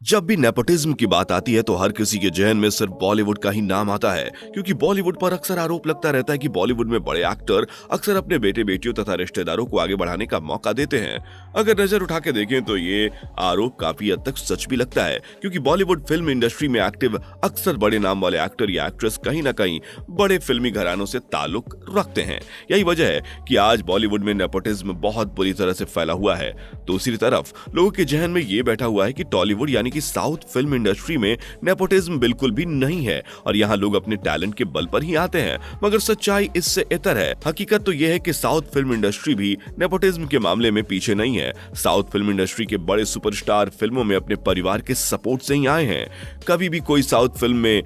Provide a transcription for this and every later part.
जब भी नेपोटिज्म की बात आती है तो हर किसी के जहन में सिर्फ बॉलीवुड का ही नाम आता है, क्योंकि बॉलीवुड पर अक्सर आरोप लगता रहता है कि बॉलीवुड में बड़े एक्टर अक्सर अपने बेटे बेटियों तथा रिश्तेदारों को आगे बढ़ाने का मौका देते हैं। अगर नजर उठा के देखें तो ये आरोप काफी हद तक सच भी लगता है, क्योंकि बॉलीवुड फिल्म इंडस्ट्री में एक्टिव अक्सर बड़े नाम वाले एक्टर या एक्ट्रेस कहीं ना कहीं बड़े फिल्मी घरानों से ताल्लुक रखते हैं। यही वजह है कि आज बॉलीवुड में नेपोटिज्म बहुत बुरी तरह से फैला हुआ है। दूसरी तरफ लोगों के जहन में ये बैठा हुआ है कि टॉलीवुड यानी कि साउथ फिल्म इंडस्ट्री में नेपोटिज्म बिल्कुल भी नहीं है और यहाँ लोग अपने टैलेंट के बल पर ही आते हैं। मगर सच्चाई इससे इतर है। हकीकत तो यह है कि साउथ फिल्म इंडस्ट्री भी नेपोटिज्म के मामले में पीछे नहीं है। साउथ फिल्म इंडस्ट्री के बड़े सुपरस्टार फिल्मों में अपने परिवार के सपोर्ट से ही आए हैं। कभी भी कोई साउथ फिल्म में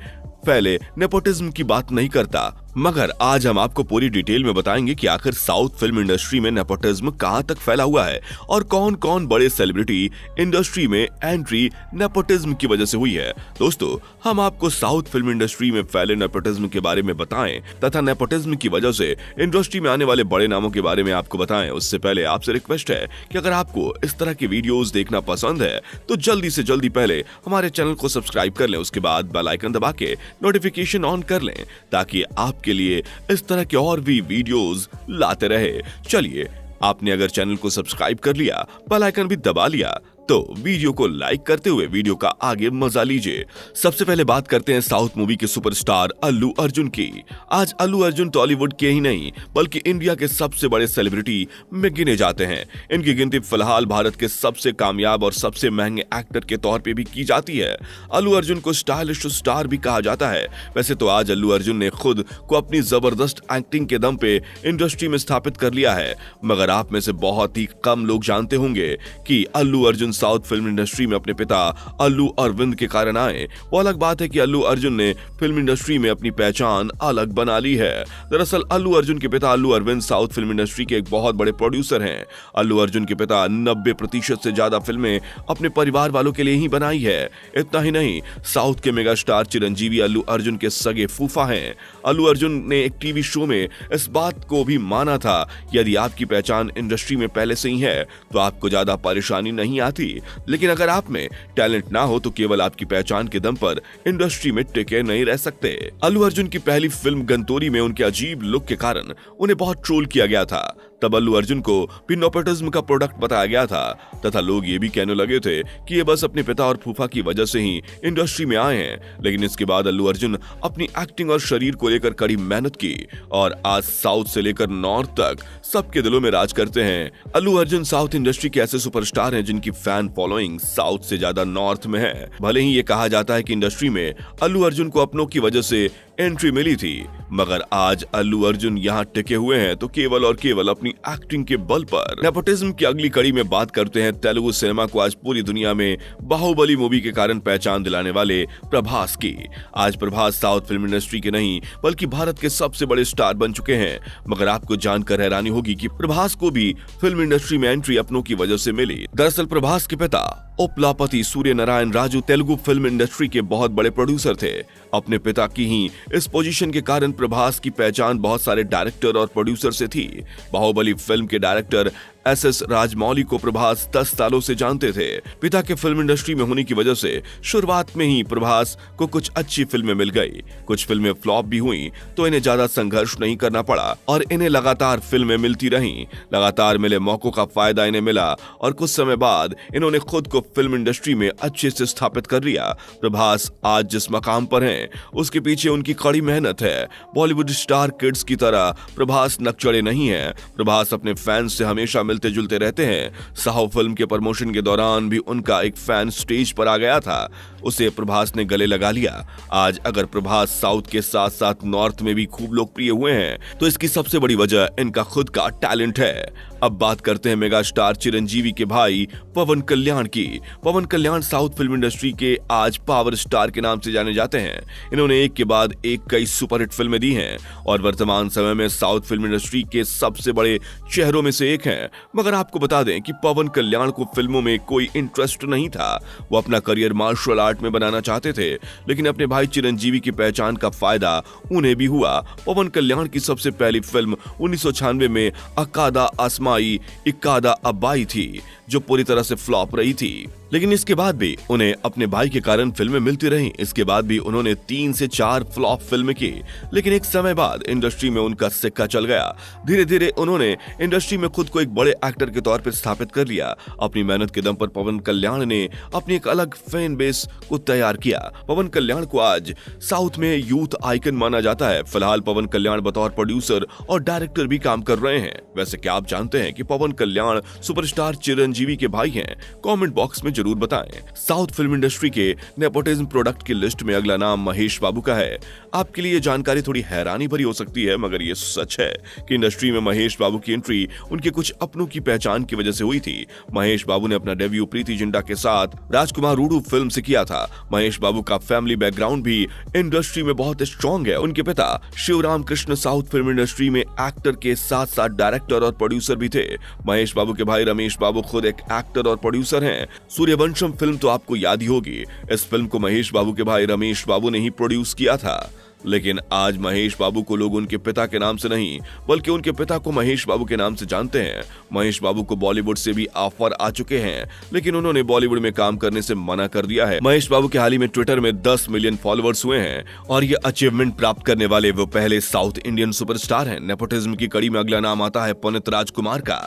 पहले नेपोटिज्म की बात नहीं करता। मगर आज हम आपको पूरी डिटेल में बताएंगे कि आखिर साउथ फिल्म इंडस्ट्री में नेपोटिज्म कहां तक फैला हुआ है और कौन कौन बड़े सेलिब्रिटी इंडस्ट्री में एंट्री नेपोटिज्म की वजह से हुई है। दोस्तों, हम आपको साउथ फिल्म इंडस्ट्री में फैले नेपोटिज्म के बारे में बताएं तथा नेपोटिज्म की वजह से इंडस्ट्री में आने वाले बड़े नामों के बारे में आपको बताएं। उससे पहले आपसे रिक्वेस्ट है कि अगर आपको इस तरह के वीडियोस देखना पसंद है तो जल्दी से जल्दी पहले हमारे चैनल को सब्सक्राइब कर लें, उसके बाद बेल आइकन दबा के नोटिफिकेशन ऑन कर लें ताकि आपके लिए इस तरह के और भी वीडियोस लाते रहे। चलिए, आपने अगर चैनल को सब्सक्राइब कर लिया, बेल आइकन भी दबा लिया, तो वीडियो को लाइक करते हुए वीडियो का आगे मजा लीजिए। सबसे पहले बात करते हैं साउथ मूवी के सुपरस्टार अल्लू अर्जुन की। आज अल्लू अर्जुन टॉलीवुड के ही नहीं बल्कि इंडिया के सबसे बड़े सेलिब्रिटी में गिने जाते हैं। इनकी गिनती फिलहाल भारत के सबसे कामयाब और सबसे महंगे एक्टर के तौर पे भी की जाती है। अल्लू अर्जुन को स्टाइलिश स्टार भी कहा जाता है। वैसे तो आज अल्लू अर्जुन ने खुद को अपनी जबरदस्त एक्टिंग के दम पे इंडस्ट्री में स्थापित कर लिया है, मगर आप में से बहुत ही कम लोग जानते होंगे कि Allu Arjun south film industry में अपने पिता अल्लू अरविंद के कारण आए। वो अलग बात है कि अल्लू अर्जुन ने फिल्म इंडस्ट्री में अपनी पहचान अलग बना ली है। दरअसल अल्लू अर्जुन के पिता अल्लू अरविंद साउथ फिल्म इंडस्ट्री के एक बहुत बड़े प्रोड्यूसर हैं। अल्लू अर्जुन के पिता 90% से ज्यादा फिल्में अपने परिवार वालों के लिए ही बनाई है। इतना ही नहीं, साउथ के मेगा स्टार चिरंजीवी अल्लू अर्जुन के सगे फूफा हैं। अल्लू अर्जुन ने एक टीवी शो में इस बात को भी माना था, यदि आपकी पहचान इंडस्ट्री में पहले से ही है तो आपको ज्यादा परेशानी नहीं आती, लेकिन अगर आप में टैलेंट ना हो तो केवल आपकी पहचान के दम पर इंडस्ट्री में टिके नहीं रह सकते। अल्लू अर्जुन की पहली फिल्म गंतोरी में उनके अजीब लुक के कारण उन्हें बहुत ट्रोल किया गया था। तब अल्लू अर्जुन को भी नेपोटिज्म का प्रोडक्ट बताया गया था तथा लोग ये भी कहने लगे थे कि ये बस अपने पिता और फूफा की वजह से ही इंडस्ट्री में आए हैं। लेकिन इसके बाद अल्लू अर्जुन अपनी एक्टिंग और शरीर को लेकर कड़ी मेहनत की और आज साउथ से लेकर नॉर्थ तक सबके दिलों में राज करते हैं। अल्लू अर्जुन साउथ इंडस्ट्री के ऐसे सुपरस्टार हैं जिनकी फैन फॉलोइंग साउथ से ज्यादा नॉर्थ में है। भले ही ये कहा जाता है कि इंडस्ट्री में अल्लू अर्जुन को अपनों की वजह से एंट्री मिली थी, मगर आज अल्लू अर्जुन यहाँ टिके हुए हैं तो केवल और केवल अपनी एक्टिंग के बल पर। नेपोटिज्म की अगली कड़ी में बात करते हैं तेलुगु सिनेमा को आज पूरी दुनिया में बाहुबली मूवी के कारण पहचान दिलाने वाले प्रभास की। आज प्रभास साउथ फिल्म इंडस्ट्री के नहीं बल्कि भारत के सबसे बड़े स्टार बन चुके हैं। मगर आपको जानकर हैरानी होगी कि प्रभास को भी फिल्म इंडस्ट्री में एंट्री अपनों की वजह से मिली। दरअसल प्रभास के पिता उपलापति सूर्य नारायण राजू तेलुगु फिल्म इंडस्ट्री के बहुत बड़े प्रोड्यूसर थे। अपने पिता की ही इस पोजीशन के कारण प्रभास की पहचान बहुत सारे डायरेक्टर और प्रोड्यूसर से थी। बाहुबली फिल्म के डायरेक्टर एस राजमौली को प्रभास 10 सालों से जानते थे। पिता के फिल्म इंडस्ट्री में होने की वजह से शुरुआत में ही प्रभास को कुछ अच्छी फिल्में मिल गई। कुछ फिल्में फ्लॉप भी हुई तो इन्हें ज्यादा संघर्ष नहीं करना पड़ा और इन्हें लगातार फिल्में मिलती रहीं। लगातार मिले मौकों का फायदा इन्हें मिला और कुछ समय बाद इन्होंने खुद को फिल्म इंडस्ट्री में अच्छे से स्थापित कर लिया। प्रभास आज जिस मकाम पर हैं उसके पीछे उनकी कड़ी मेहनत है। बॉलीवुड स्टार किड्स की तरह प्रभास नकचढ़े नहीं है। प्रभास अपने फैंस से हमेशा मिलते जुलते रहते हैं। साहो फिल्म के प्रमोशन के दौरान भी उनका एक फैन स्टेज पर आ गया था, उसे प्रभास ने गले लगा लिया। आज अगर प्रभास साउथ के साथ साथ नॉर्थ में भी खूब लोकप्रिय हुए हैं तो इसकी सबसे बड़ी वजह इनका खुद का टैलेंट है। अब बात करते हैं मेगा स्टार चिरंजीवी के भाई पवन कल्याण की। पवन कल्याण साउथ फिल्म इंडस्ट्री के आज पावर स्टार के नाम से जाने जाते हैं। इन्होंने एक के बाद एक कई सुपरहिट फिल्में दी हैं और वर्तमान समय में साउथ फिल्म इंडस्ट्री के सबसे बड़े चेहरों में से एक हैं। मगर आपको बता दें कि पवन कल्याण को फिल्मों में कोई इंटरेस्ट नहीं था। वो अपना करियर मार्शल आर्ट में बनाना चाहते थे, लेकिन अपने भाई चिरंजीवी की पहचान का फायदा उन्हें भी हुआ। पवन कल्याण की सबसे पहली फिल्म 1996 में अकादा आसमाई इकादा अब्बाई थी, जो पूरी तरह से फ्लॉप रही थी। लेकिन इसके बाद भी उन्हें अपने भाई के कारण फिल्में मिलती रहीं। इसके बाद भी उन्होंने 3 से 4 फ्लॉप फिल्में की, लेकिन एक समय बाद इंडस्ट्री में उनका सिक्का चल गया। धीरे धीरे उन्होंने इंडस्ट्री में खुद को एक बड़े एक्टर के तौर पर स्थापित कर लिया। अपनी मेहनत के दम पर पवन कल्याण ने अपनी एक अलग फैन बेस को तैयार किया। पवन कल्याण को आज साउथ में यूथ आइकन माना जाता है। फिलहाल पवन कल्याण बतौर प्रोड्यूसर और डायरेक्टर भी काम कर रहे हैं। वैसे क्या आप जानते हैं कि पवन कल्याण सुपरस्टार चिरंजीवी के भाई हैं? कमेंट बॉक्स में जरूर बताएं। साउथ फिल्म इंडस्ट्री के नेपोटिज्म प्रोडक्ट की लिस्ट में अगला नाम महेश बाबू का है। आपके लिए जानकारी थोड़ी हैरानी भरी हो सकती है, मगर ये सच है कि इंडस्ट्री में महेश बाबू की एंट्री उनके कुछ अपनों की पहचान की वजह से हुई थी। महेश बाबू ने अपना डेब्यू प्रीति जिंटा के साथ राजकुमार रूडू फिल्म से किया था। महेश बाबू का फैमिली बैकग्राउंड भी इंडस्ट्री में बहुत स्ट्रॉन्ग है। उनके पिता Shivaram Krishna south film industry में एक्टर के साथ साथ डायरेक्टर और प्रोड्यूसर भी थे। महेश बाबू के भाई रमेश बाबू खुद एक एक्टर और प्रोड्यूसर हैं। सूर्यवंशम फिल्म तो आपको याद ही होगी। इस फिल्म को महेश बाबू के भाई रमेश बाबू ने ही प्रोड्यूस किया था। लेकिन आज महेश बाबू को लोग उनके पिता के नाम से नहीं, बल्कि उनके पिता को महेश बाबू के नाम से जानते हैं। महेश बाबू को बॉलीवुड से भी ऑफर आ चुके हैं, लेकिन उन्होंने बॉलीवुड में काम करने से मना कर दिया है। महेश बाबू के हाल ही में ट्विटर में 10 मिलियन फॉलोअर्स हुए हैं और ये अचीवमेंट प्राप्त करने वाले वो पहले साउथ इंडियन सुपरस्टार हैं। नेपोटिज्म की कड़ी में अगला नाम आता है पुनीत राजकुमार का।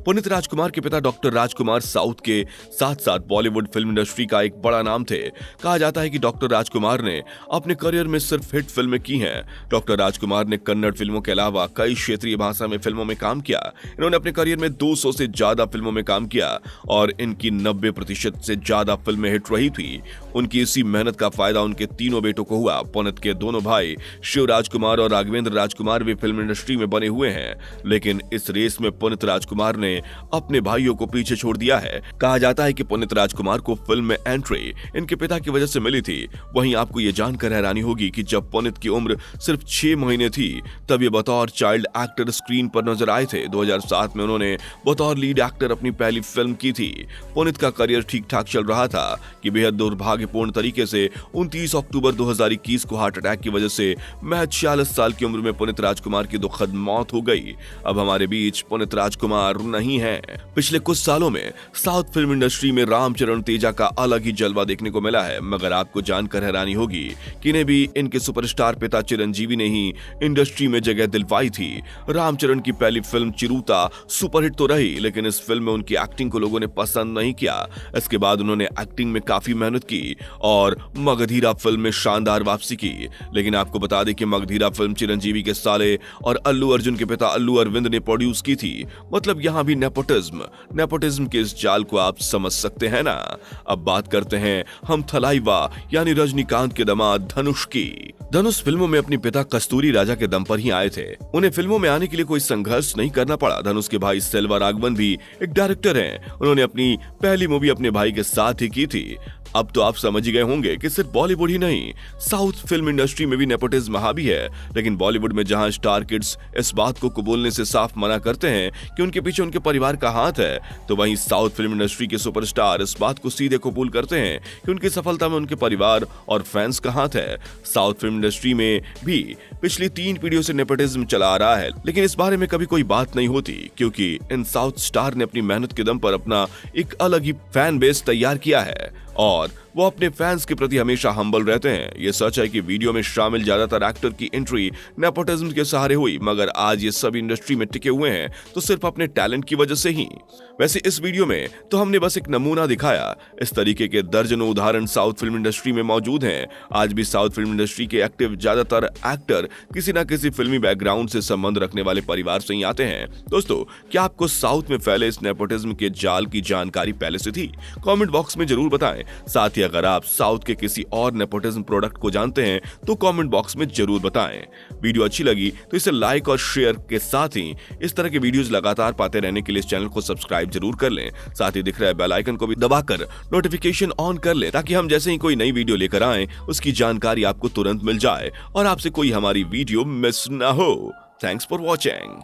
पुनीत राजकुमार के पिता डॉक्टर राजकुमार साउथ के साथ साथ बॉलीवुड फिल्म इंडस्ट्री का एक बड़ा नाम थे। कहा जाता है कि डॉक्टर राजकुमार ने अपने करियर में सिर्फ हिट फिल्में की हैं। डॉक्टर राजकुमार ने कन्नड़ फिल्मों के अलावा कई क्षेत्रीय भाषा में फिल्मों में काम किया। इन्होंने अपने करियर में 200 से ज्यादा फिल्मों में काम किया और इनकी 90% से ज्यादा फिल्में हिट रही थी। उनकी इसी मेहनत का फायदा उनके तीनों बेटों को हुआ। पुनीत के दोनों भाई शिव राजकुमार और राघवेंद्र राजकुमार भी फिल्म इंडस्ट्री में बने हुए हैं, लेकिन इस रेस में पुनीत राजकुमार ने अपने भाइयों को पीछे छोड़ दिया है। कहा जाता है कि पुनीत राजकुमार को फिल्म में एंट्री इनके पिता की वजह से मिली थी। वहीं आपको यह जानकर हैरानी होगी कि जब पुनीत की उम्र सिर्फ 6 महीने थी, तब ये बतौर चाइल्ड एक्टर स्क्रीन पर नजर आए थे। 2007 में उन्होंने बतौर लीड एक्टर अपनी पहली फिल्म की थी। पुनीत का करियर ठीक ठाक चल रहा था कि बेहद दुर्भाग्यपूर्ण तरीके से 29 अक्टूबर 2021 को हार्ट अटैक की वजह से महज 46 साल की उम्र में पुनीत राजकुमार की दुखद मौत हो गई। अब हमारे बीच पुनीत राजकुमार नहीं है। पिछले कुछ सालों में साउथ फिल्म इंडस्ट्री में रामचरण तेजा का अलग ही जलवा देखने को मिला है, मगर आपको जानकर हैरानी होगी कि इन्हें भी इनके सुपरस्टार पिता चिरंजीवी ने ही इंडस्ट्री में जगह दिलवाई थी। रामचरण की पहली फिल्म चिरूता सुपरहिट तो रही, लेकिन इस फिल्म में उनकी एक्टिंग को लोगों ने पसंद नहीं किया। इसके बाद उन्होंने एक्टिंग में काफी मेहनत की और मगधीरा फिल्म में शानदार वापसी की। लेकिन आपको बता दें कि मगधीरा फिल्म चिरंजीवी के साले और अल्लू अर्जुन के पिता अल्लू अरविंद ने प्रोड्यूस की थी। मतलब यहाँ भी नेपोटिज्म के इस जाल को आप समझ सकते हैं ना। अब बात करते हैं हम थलाइवा यानी रजनीकांत के दामाद धनुष की। धनुष फिल्मों में अपने पिता कस्तूरी राजा के दम पर ही आए थे। उन्हें फिल्मों में आने के लिए कोई संघर्ष नहीं करना पड़ा। धनुष के भाई सेल्वा राघवन भी एक डायरेक्टर हैं। उन्होंने अपनी पहली मूवी अपने भाई के साथ ही की थी। अब तो आप समझ ही गए होंगे कि सिर्फ बॉलीवुड ही नहीं, साउथ फिल्म इंडस्ट्री में भी नेपोटिज्म हावी है। लेकिन बॉलीवुड में जहां स्टार किड्स इस बात को कबूलने से साफ मना करते हैं कि उनके पीछे उनके परिवार का हाथ है, तो वहीं साउथ फिल्म इंडस्ट्री के सुपरस्टार इस बात को सीधे कबूल करते हैं कि उनकी सफलता में उनके परिवार और फैंस का हाथ है। साउथ फिल्म इंडस्ट्री में भी पिछली 3 पीढ़ियों से नेपोटिज्म चला आ रहा है, लेकिन इस बारे में कभी कोई बात नहीं होती, क्योंकि इन साउथ स्टार ने अपनी मेहनत के दम पर अपना एक अलग ही फैन बेस तैयार किया है और वो अपने फैंस के प्रति हमेशा हम्बल रहते हैं। ये सच है कि वीडियो में शामिल ज्यादातर एक्टर की एंट्री नेपोटिज्म के सहारे हुई, मगर आज ये सब इंडस्ट्री में टिके हुए हैं तो सिर्फ अपने टैलेंट की वजह से ही। वैसे इस वीडियो में तो हमने बस एक नमूना दिखाया। इस तरीके के दर्जनों उदाहरण साउथ फिल्म इंडस्ट्री में मौजूद हैं। आज भी साउथ फिल्म इंडस्ट्री के एक्टिव ज्यादातर एक्टर किसी न किसी फिल्मी बैकग्राउंड से संबंध रखने वाले परिवार से ही आते हैं। दोस्तों, क्या आपको साउथ में फैले इस नेपोटिज्म के जाल की जानकारी पहले से थी? कमेंट बॉक्स में जरूर बताएं। साथ ही अगर आप साउथ के किसी और नेपोटिज्म प्रोडक्ट को जानते हैं तो कमेंट बॉक्स में जरूर बताएं। वीडियो अच्छी लगी तो इसे लाइक और शेयर के साथ ही इस तरह के वीडियोस लगातार पाते रहने के लिए इस चैनल को सब्सक्राइब जरूर कर लें। साथ ही दिख रहा है बेल आइकन को भी दबाकर नोटिफिकेशन ऑन कर लें, ताकि हम जैसे ही कोई नई वीडियो लेकर आए उसकी जानकारी आपको तुरंत मिल जाए और आपसे कोई हमारी वीडियो मिस ना हो। Thanks for watching.